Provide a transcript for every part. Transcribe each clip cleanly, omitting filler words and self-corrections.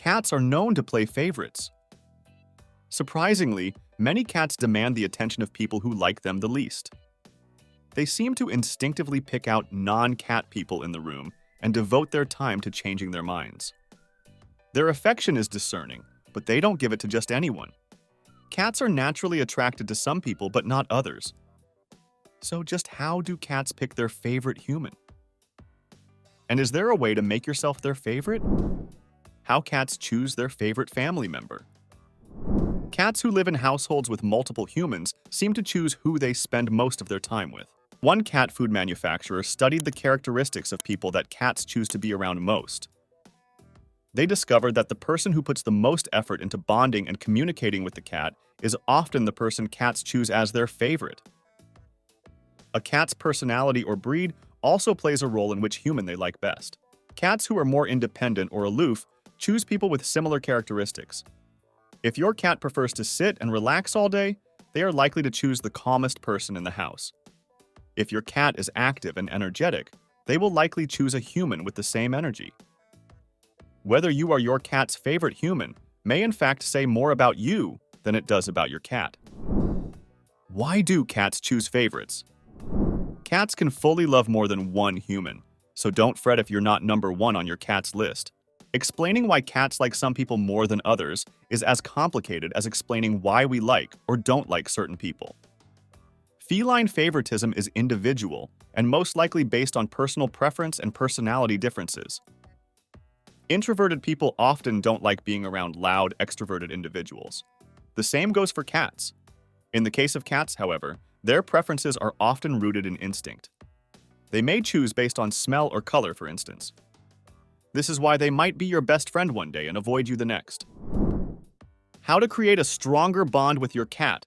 Cats are known to play favorites. Surprisingly, many cats demand the attention of people who like them the least. They seem to instinctively pick out non-cat people in the room and devote their time to changing their minds. Their affection is discerning, but they don't give it to just anyone. Cats are naturally attracted to some people but not others. So just how do cats pick their favorite human? And is there a way to make yourself their favorite? How cats choose their favorite family member. Cats who live in households with multiple humans seem to choose who they spend most of their time with. One cat food manufacturer studied the characteristics of people that cats choose to be around most. They discovered that the person who puts the most effort into bonding and communicating with the cat is often the person cats choose as their favorite. A cat's personality or breed also plays a role in which human they like best. Cats who are more independent or aloof choose people with similar characteristics. If your cat prefers to sit and relax all day, they are likely to choose the calmest person in the house. If your cat is active and energetic, they will likely choose a human with the same energy. Whether you are your cat's favorite human may in fact say more about you than it does about your cat. Why do cats choose favorites? Cats can fully love more than one human, so don't fret if you're not number one on your cat's list. Explaining why cats like some people more than others is as complicated as explaining why we like or don't like certain people. Feline favoritism is individual and most likely based on personal preference and personality differences. Introverted people often don't like being around loud, extroverted individuals. The same goes for cats. In the case of cats, however, their preferences are often rooted in instinct. They may choose based on smell or color, for instance. This is why they might be your best friend one day and avoid you the next. How to create a stronger bond with your cat.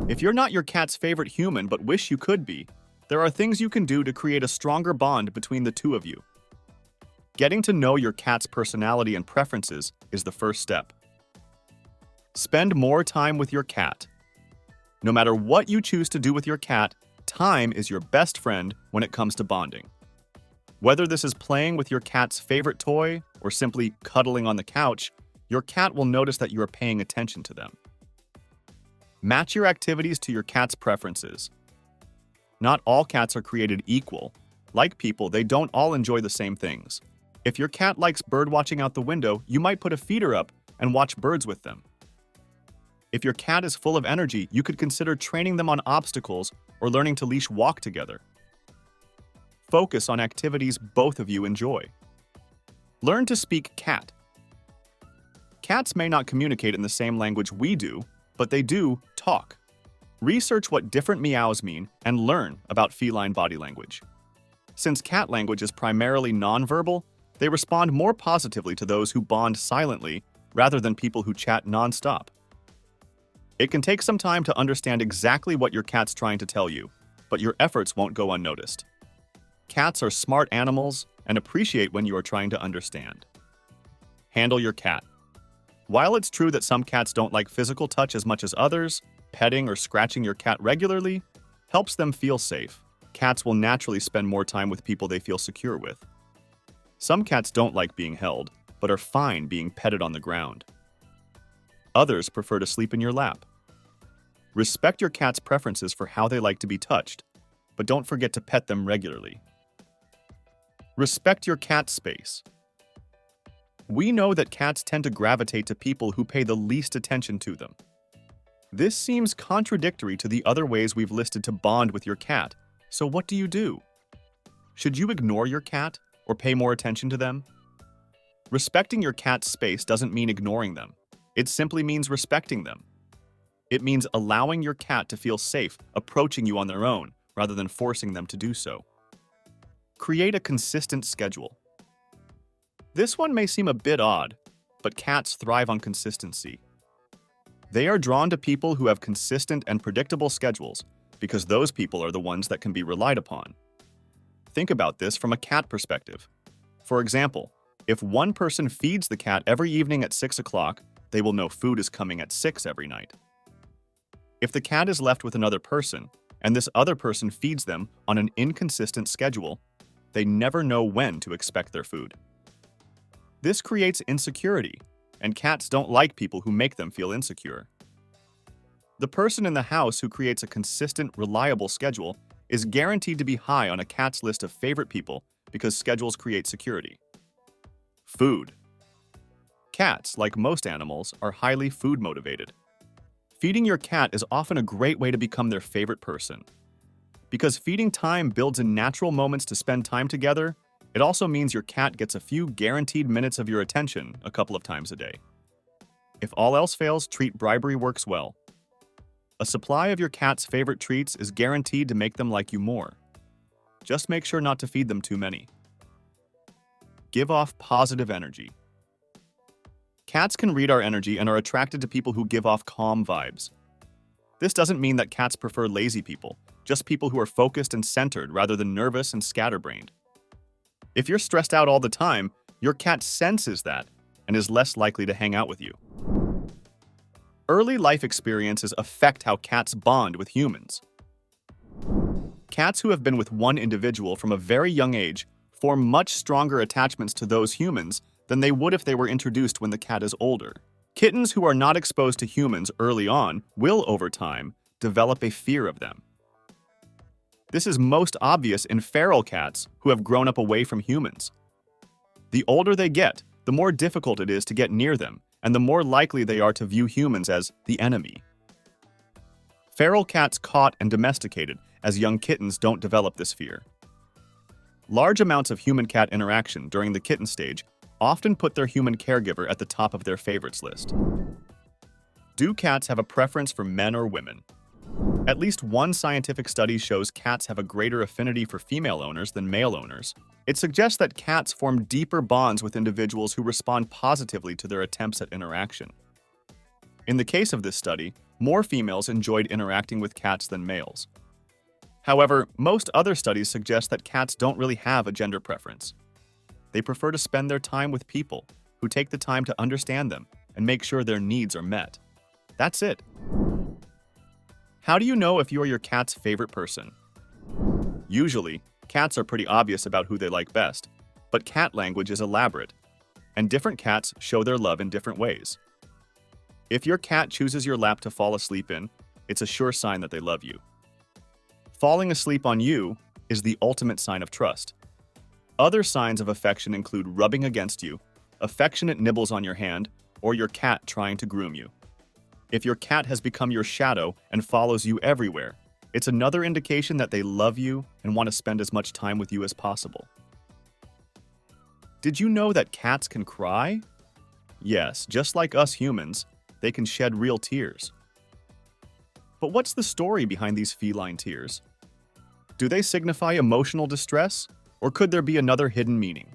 If you're not your cat's favorite human but wish you could be, there are things you can do to create a stronger bond between the two of you. Getting to know your cat's personality and preferences is the first step. Spend more time with your cat. No matter what you choose to do with your cat, time is your best friend when it comes to bonding. Whether this is playing with your cat's favorite toy or simply cuddling on the couch, your cat will notice that you are paying attention to them. Match your activities to your cat's preferences. Not all cats are created equal. Like people, they don't all enjoy the same things. If your cat likes birdwatching out the window, you might put a feeder up and watch birds with them. If your cat is full of energy, you could consider training them on obstacles or learning to leash walk together. Focus on activities both of you enjoy. Learn to speak cat. Cats may not communicate in the same language we do, but they do talk. Research what different meows mean and learn about feline body language. Since cat language is primarily nonverbal, they respond more positively to those who bond silently rather than people who chat nonstop. It can take some time to understand exactly what your cat's trying to tell you, but your efforts won't go unnoticed. Cats are smart animals and appreciate when you are trying to understand. Handle your cat. While it's true that some cats don't like physical touch as much as others, petting or scratching your cat regularly helps them feel safe. Cats will naturally spend more time with people they feel secure with. Some cats don't like being held, but are fine being petted on the ground. Others prefer to sleep in your lap. Respect your cat's preferences for how they like to be touched, but don't forget to pet them regularly. Respect your cat's space. We know that cats tend to gravitate to people who pay the least attention to them. This seems contradictory to the other ways we've listed to bond with your cat, so what do you do? Should you ignore your cat or pay more attention to them? Respecting your cat's space doesn't mean ignoring them. It simply means respecting them. It means allowing your cat to feel safe approaching you on their own rather than forcing them to do so. Create a consistent schedule. This one may seem a bit odd, but cats thrive on consistency. They are drawn to people who have consistent and predictable schedules because those people are the ones that can be relied upon. Think about this from a cat perspective. For example, if one person feeds the cat every evening at 6 o'clock, they will know food is coming at 6 every night. If the cat is left with another person, and this other person feeds them on an inconsistent schedule, they never know when to expect their food. This creates insecurity, and cats don't like people who make them feel insecure. The person in the house who creates a consistent, reliable schedule is guaranteed to be high on a cat's list of favorite people because schedules create security. Food. Cats, like most animals, are highly food motivated. Feeding your cat is often a great way to become their favorite person. Because feeding time builds in natural moments to spend time together, it also means your cat gets a few guaranteed minutes of your attention a couple of times a day. If all else fails, treat bribery works well. A supply of your cat's favorite treats is guaranteed to make them like you more. Just make sure not to feed them too many. Give off positive energy. Cats can read our energy and are attracted to people who give off calm vibes. This doesn't mean that cats prefer lazy people, just people who are focused and centered rather than nervous and scatterbrained. If you're stressed out all the time, your cat senses that and is less likely to hang out with you. Early life experiences affect how cats bond with humans. Cats who have been with one individual from a very young age form much stronger attachments to those humans than they would if they were introduced when the cat is older. Kittens who are not exposed to humans early on will, over time, develop a fear of them. This is most obvious in feral cats who have grown up away from humans. The older they get, the more difficult it is to get near them, and the more likely they are to view humans as the enemy. Feral cats caught and domesticated as young kittens don't develop this fear. Large amounts of human-cat interaction during the kitten stage often put their human caregiver at the top of their favorites list. Do cats have a preference for men or women? At least one scientific study shows cats have a greater affinity for female owners than male owners. It suggests that cats form deeper bonds with individuals who respond positively to their attempts at interaction. In the case of this study, more females enjoyed interacting with cats than males. However, most other studies suggest that cats don't really have a gender preference. They prefer to spend their time with people who take the time to understand them and make sure their needs are met. That's it. How do you know if you are your cat's favorite person? Usually, cats are pretty obvious about who they like best, but cat language is elaborate, and different cats show their love in different ways. If your cat chooses your lap to fall asleep in, it's a sure sign that they love you. Falling asleep on you is the ultimate sign of trust. Other signs of affection include rubbing against you, affectionate nibbles on your hand, or your cat trying to groom you. If your cat has become your shadow and follows you everywhere, it's another indication that they love you and want to spend as much time with you as possible. Did you know that cats can cry? Yes, just like us humans, they can shed real tears. But what's the story behind these feline tears? Do they signify emotional distress, or could there be another hidden meaning?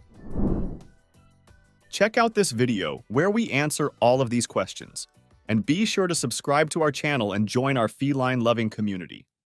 Check out this video where we answer all of these questions, and be sure to subscribe to our channel and join our feline-loving community.